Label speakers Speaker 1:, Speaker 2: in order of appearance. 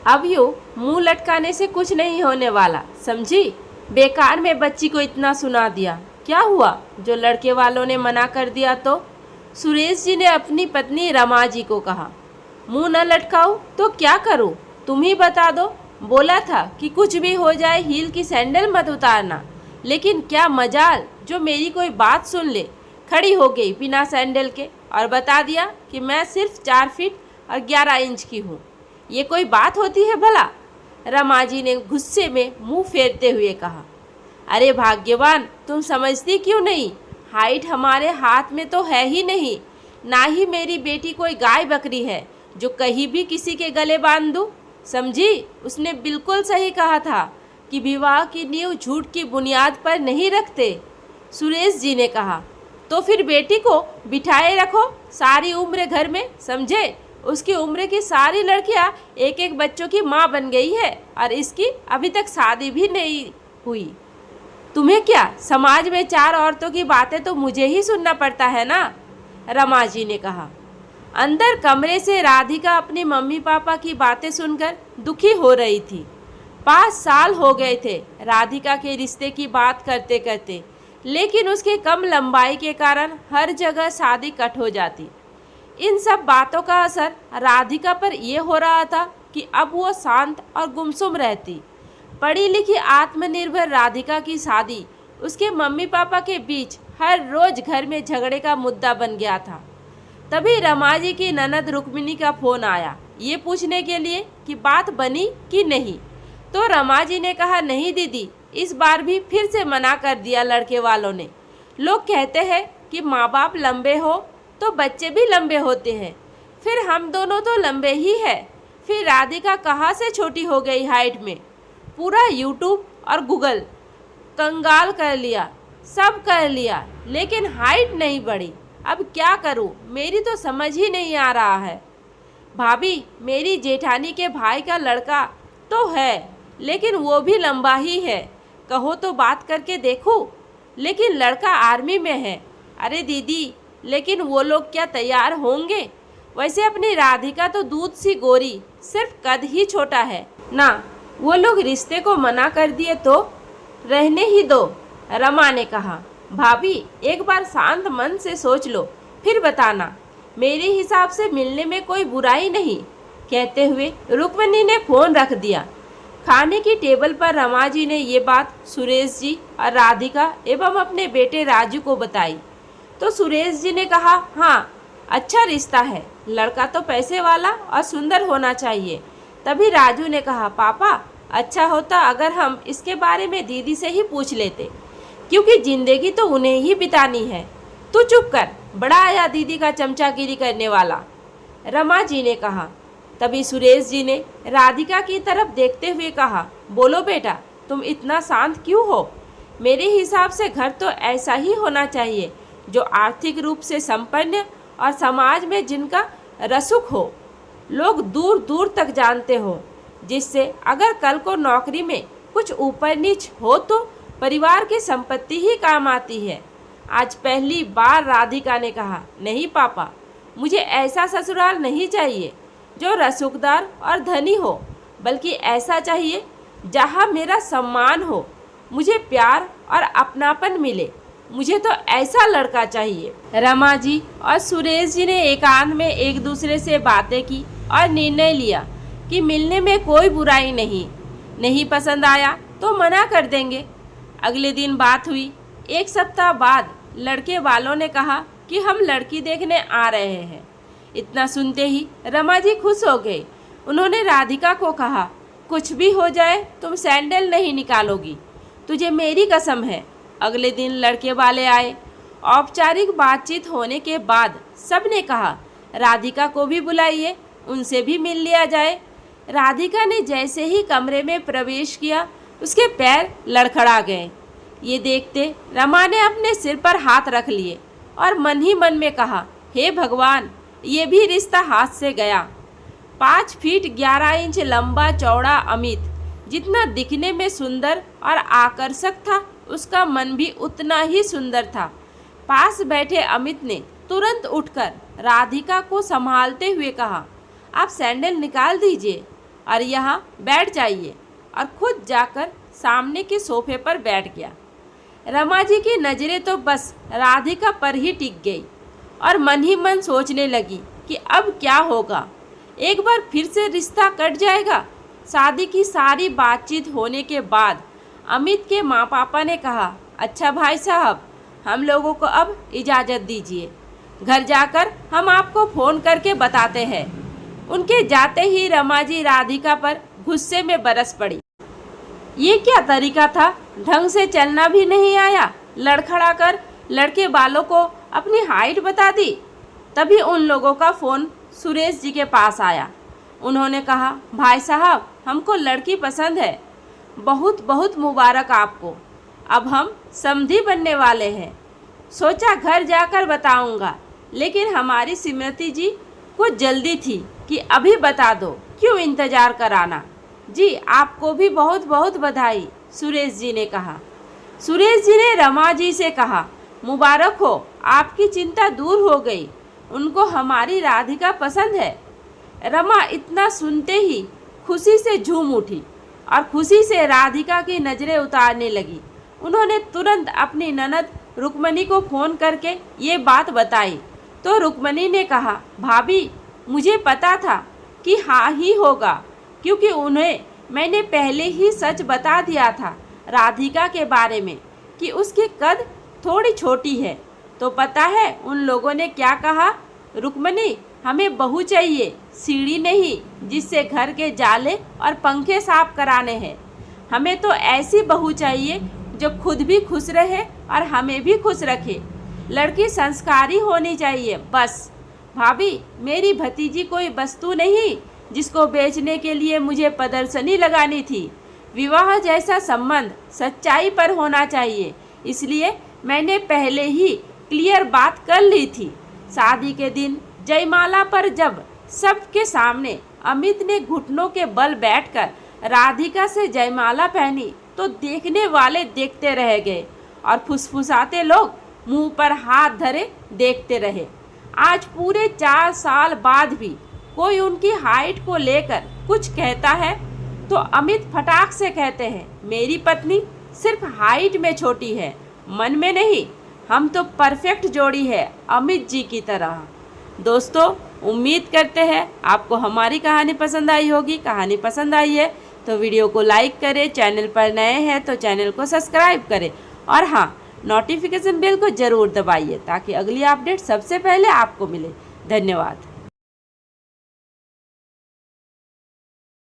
Speaker 1: अब यूँ मुंह लटकाने से कुछ नहीं होने वाला, समझी? बेकार में बच्ची को इतना सुना दिया। क्या हुआ जो लड़के वालों ने मना कर दिया तो? सुरेश जी ने अपनी पत्नी रमा जी को कहा। मुंह न लटकाऊं तो क्या करूं? तुम ही बता दो। बोला था कि कुछ भी हो जाए हील की सैंडल मत उतारना, लेकिन क्या मजाल जो मेरी कोई बात सुन ले। खड़ी हो गई बिना सैंडल के और बता दिया कि मैं सिर्फ 4 फीट और 11 इंच की हूँ। ये कोई बात होती है भला? रमा जी ने गुस्से में मुंह फेरते हुए कहा। अरे भाग्यवान, तुम समझती क्यों नहीं? हाइट हमारे हाथ में तो है ही नहीं, ना ही मेरी बेटी कोई गाय बकरी है जो कहीं भी किसी के गले बांध दूँ। समझी? उसने बिल्कुल सही कहा था कि विवाह की नींव झूठ की बुनियाद पर नहीं रखते। सुरेश जी ने कहा। तो फिर बेटी को बिठाए रखो सारी उम्र घर में, समझे? उसकी उम्र की सारी लड़कियां एक एक बच्चों की माँ बन गई है और इसकी अभी तक शादी भी नहीं हुई। तुम्हें क्या, समाज में 4 औरतों की बातें तो मुझे ही सुनना पड़ता है ना? रमा जी ने कहा। अंदर कमरे से राधिका अपनी मम्मी पापा की बातें सुनकर दुखी हो रही थी। 5 साल हो गए थे राधिका के रिश्ते की बात करते करते, लेकिन उसके कम लंबाई के कारण हर जगह शादी कट हो जाती। इन सब बातों का असर राधिका पर यह हो रहा था कि अब वो शांत और गुमसुम रहती। पढ़ी लिखी आत्मनिर्भर राधिका की शादी उसके मम्मी पापा के बीच हर रोज घर में झगड़े का मुद्दा बन गया था। तभी रमा जी की ननद रुक्मिणी का फोन आया, ये पूछने के लिए कि बात बनी कि नहीं। तो रमा जी ने कहा, नहीं दीदी, इस बार भी फिर से मना कर दिया लड़के वालों ने। लोग कहते हैं कि माँ बाप लंबे हो तो बच्चे भी लंबे होते हैं, फिर हम दोनों तो लंबे ही हैं। फिर राधिका कहाँ से छोटी हो गई हाइट में? पूरा यूट्यूब और गूगल कंगाल कर लिया, सब कर लिया, लेकिन हाइट नहीं बढ़ी। अब क्या करूं? मेरी तो समझ ही नहीं आ रहा है। भाभी, मेरी जेठानी के भाई का लड़का तो है, लेकिन वो भी लंबा ही है। कहो तो बात करके देखूं, लेकिन लड़का आर्मी में है। अरे दीदी, लेकिन वो लोग क्या तैयार होंगे? वैसे अपनी राधिका तो दूध सी गोरी, सिर्फ कद ही छोटा है ना। वो लोग रिश्ते को मना कर दिए तो रहने ही दो। रमा ने कहा। भाभी, एक बार शांत मन से सोच लो, फिर बताना। मेरे हिसाब से मिलने में कोई बुराई नहीं। कहते हुए रुक्मिणी ने फोन रख दिया। खाने की टेबल पर रमा जी ने ये बात सुरेश जी और राधिका एवं अपने बेटे राजू को बताई। तो सुरेश जी ने कहा, हाँ, अच्छा रिश्ता है, लड़का तो पैसे वाला और सुंदर होना चाहिए। तभी राजू ने कहा, पापा, अच्छा होता अगर हम इसके बारे में दीदी से ही पूछ लेते, क्योंकि जिंदगी तो उन्हें ही बितानी है। तू चुप कर, बड़ा आया दीदी का चमचागिरी करने वाला, रमा जी ने कहा। तभी सुरेश जी ने राधिका की तरफ देखते हुए कहा, बोलो बेटा, तुम इतना शांत क्यों हो? मेरे हिसाब से घर तो ऐसा ही होना चाहिए जो आर्थिक रूप से संपन्न और समाज में जिनका रसूख हो, लोग दूर दूर तक जानते हो, जिससे अगर कल को नौकरी में कुछ ऊपर नीच हो तो परिवार की संपत्ति ही काम आती है। आज पहली बार राधिका ने कहा, नहीं पापा, मुझे ऐसा ससुराल नहीं चाहिए जो रसूखदार और धनी हो, बल्कि ऐसा चाहिए जहाँ मेरा सम्मान हो, मुझे प्यार और अपनापन मिले। मुझे तो ऐसा लड़का चाहिए। रमा जी और सुरेश जी ने एकांत में एक दूसरे से बातें की और निर्णय लिया कि मिलने में कोई बुराई नहीं पसंद आया तो मना कर देंगे। अगले दिन बात हुई। 1 सप्ताह बाद लड़के वालों ने कहा कि हम लड़की देखने आ रहे हैं। इतना सुनते ही रमा जी खुश हो गए। उन्होंने राधिका को कहा, कुछ भी हो जाए तुम सैंडल नहीं निकालोगी, तुझे मेरी कसम है। अगले दिन लड़के वाले आए। औपचारिक बातचीत होने के बाद सबने कहा, राधिका को भी बुलाइए, उनसे भी मिल लिया जाए। राधिका ने जैसे ही कमरे में प्रवेश किया, उसके पैर लड़खड़ा गए। ये देखते रमा ने अपने सिर पर हाथ रख लिए और मन ही मन में कहा, हे भगवान, ये भी रिश्ता हाथ से गया। 5 फीट 11 इंच लंबा चौड़ा अमित जितना दिखने में सुंदर और आकर्षक था, उसका मन भी उतना ही सुंदर था। पास बैठे अमित ने तुरंत उठकर राधिका को संभालते हुए कहा, आप सैंडल निकाल दीजिए और यहाँ बैठ जाइए, और खुद जाकर सामने के सोफे पर बैठ गया। रमा जी की नज़रें तो बस राधिका पर ही टिक गई और मन ही मन सोचने लगी कि अब क्या होगा। एक बार फिर से रिश्ता कट जाएगा। शादी की सारी बातचीत होने के बाद अमित के माँ पापा ने कहा, अच्छा भाई साहब, हम लोगों को अब इजाज़त दीजिए, घर जाकर हम आपको फ़ोन करके बताते हैं। उनके जाते ही रमा जी राधिका पर गुस्से में बरस पड़ी। ये क्या तरीका था, ढंग से चलना भी नहीं आया, लड़खड़ा कर लड़के वालों को अपनी हाइट बता दी। तभी उन लोगों का फ़ोन सुरेश जी के पास आया। उन्होंने कहा, भाई साहब, हमको लड़की पसंद है, बहुत बहुत मुबारक आपको, अब हम समधी बनने वाले हैं। सोचा घर जाकर बताऊंगा, लेकिन हमारी श्रीमती जी को जल्दी थी कि अभी बता दो, क्यों इंतज़ार कराना। जी आपको भी बहुत बहुत बधाई, सुरेश जी ने कहा। सुरेश जी ने रमा जी से कहा, मुबारक हो, आपकी चिंता दूर हो गई, उनको हमारी राधिका पसंद है। रमा इतना सुनते ही खुशी से झूम उठी और खुशी से राधिका की नज़रें उतारने लगी। उन्होंने तुरंत अपनी ननद रुक्मणी को फ़ोन करके ये बात बताई तो रुक्मणी ने कहा, भाभी, मुझे पता था कि हाँ ही होगा, क्योंकि उन्हें मैंने पहले ही सच बता दिया था राधिका के बारे में कि उसकी कद थोड़ी छोटी है। तो पता है उन लोगों ने क्या कहा, रुक्मणी, हमें बहू चाहिए, सीढ़ी नहीं जिससे घर के जाले और पंखे साफ कराने हैं। हमें तो ऐसी बहू चाहिए जो खुद भी खुश रहे और हमें भी खुश रखे। लड़की संस्कारी होनी चाहिए बस। भाभी, मेरी भतीजी कोई वस्तु नहीं जिसको बेचने के लिए मुझे प्रदर्शनी लगानी थी। विवाह जैसा संबंध सच्चाई पर होना चाहिए, इसलिए मैंने पहले ही क्लियर बात कर ली थी। शादी के दिन जयमाला पर जब सबके सामने अमित ने घुटनों के बल बैठकर राधिका से जयमाला पहनी तो देखने वाले देखते रह गए और फुसफुसाते लोग मुंह पर हाथ धरे देखते रहे। आज पूरे 4 साल बाद भी कोई उनकी हाइट को लेकर कुछ कहता है तो अमित फटाक से कहते हैं, मेरी पत्नी सिर्फ हाइट में छोटी है, मन में नहीं। हम तो परफेक्ट जोड़ी है, अमित जी की तरह। दोस्तों, उम्मीद करते हैं आपको हमारी कहानी पसंद आई होगी। कहानी पसंद आई है तो वीडियो को लाइक करें, चैनल पर नए हैं तो चैनल को सब्सक्राइब करें और हाँ, नोटिफिकेशन बेल को ज़रूर दबाइए ताकि अगली अपडेट सबसे पहले आपको मिले। धन्यवाद।